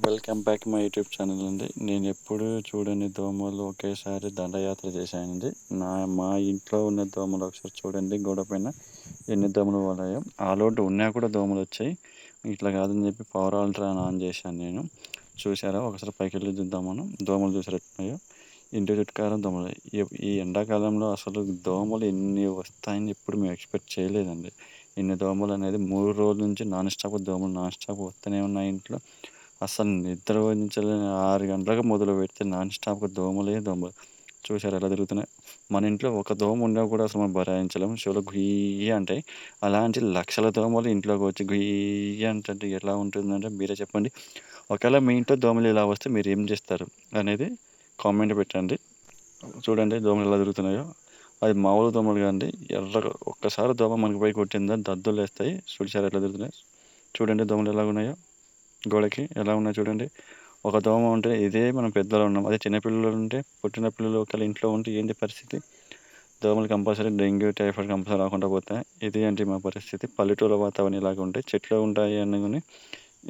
Welcome back my YouTube channel అండి. నేను ఎప్పుడూ చూడని దోమలు ఒకేసారి దండయాత్ర చేశానండి. మా ఇంట్లో ఉన్న దోమలు ఒకసారి చూడండి, గోడ పైన ఎన్ని దోమలు పడాయో. ఆల్అవుట్ ఉన్నా కూడా దోమలు వచ్చాయి. ఇట్లా కాదని చెప్పి పవర్ ఆన్ చేశాను నేను. చూసారా, ఒకసారి పైకి వెళ్ళి చూద్దామను. దోమలు చూసారు ఎట్టున్నాయో. ఇంటి చుట్టుకారం దోమలు. ఈ ఎండాకాలంలో అసలు దోమలు ఎన్ని వస్తాయని ఎప్పుడు మేము ఎక్స్పెక్ట్ చేయలేదండి. ఇన్ని దోమలు అనేది 3 రోజుల నుంచి దోమలు నాన్ స్టాప్ వస్తూనే ఉన్నాయి ఇంట్లో. అసలు నిద్ర వహించలేని 6 గంటలకు మొదలు పెడితే నాన్ స్టాప్గా దోమలే దోమలు. చూసారు ఎలా తిరుగుతున్నాయి. మన ఇంట్లో ఒక దోమ ఉన్నా కూడా అసలు మనం భరాయించలేము. చెవులో గుయ్యి అంటాయి. అలాంటి లక్షల దోమలు ఇంట్లోకి వచ్చి గుయ్యి అంటే ఎలా ఉంటుందంటే మీరే చెప్పండి. ఒకవేళ మీ ఇంట్లో దోమలు ఇలా వస్తే మీరు ఏం చేస్తారు అనేది కామెంట్ పెట్టండి. చూడండి దోమలు ఎలా తిరుగుతున్నాయో. అది మామూలు దోమలు కాదండి, ఎర్రగా. ఒక్కసారి దోమ మనకి పోయి కొట్టిందని దద్దులు వేస్తాయి. చూసారు ఎట్లా తిరుగుతున్నాయి. చూడండి దోమలు ఎలా ఉన్నాయో. గోడకి ఎలా ఉన్నాయి చూడండి. ఒక దోమ ఉంటే ఇదే మనం పెద్దలో ఉన్నాం. అదే చిన్నపిల్లలు ఉంటే, పుట్టిన పిల్లలు ఒకవేళ ఇంట్లో ఉంటే ఏంటి పరిస్థితి? దోమలు కంపల్సరీ డెంగ్యూ, టైఫాయిడ్ కంపల్సరీ రాకుండా పోతాయి. ఇది ఏంటి మా పరిస్థితి. పల్లెటూరు వాతావరణం ఇలాగ ఉంటాయి. చెట్లు ఉంటాయి అని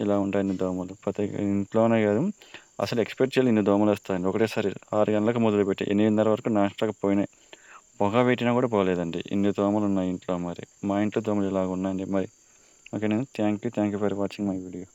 ఇలా ఉంటాయి ఇన్ని దోమలు. ప్రతి ఇంట్లోనే కాదు, అసలు ఎక్స్పెక్ట్ చేయాలి ఇన్ని దోమలు వస్తాయండి. ఒకటేసారి 6 గంటలకు మొదలుపెట్టి 8:30 వరకు నాన్ స్టాప్ పోయినాయి. పొగ పెట్టినా కూడా పోలేదండి. ఇన్ని దోమలు ఉన్నాయి ఇంట్లో. మరి మా ఇంట్లో దోమలు ఇలాగ ఉన్నాయండి మరి. ఓకేనా. Thank you for watching my video.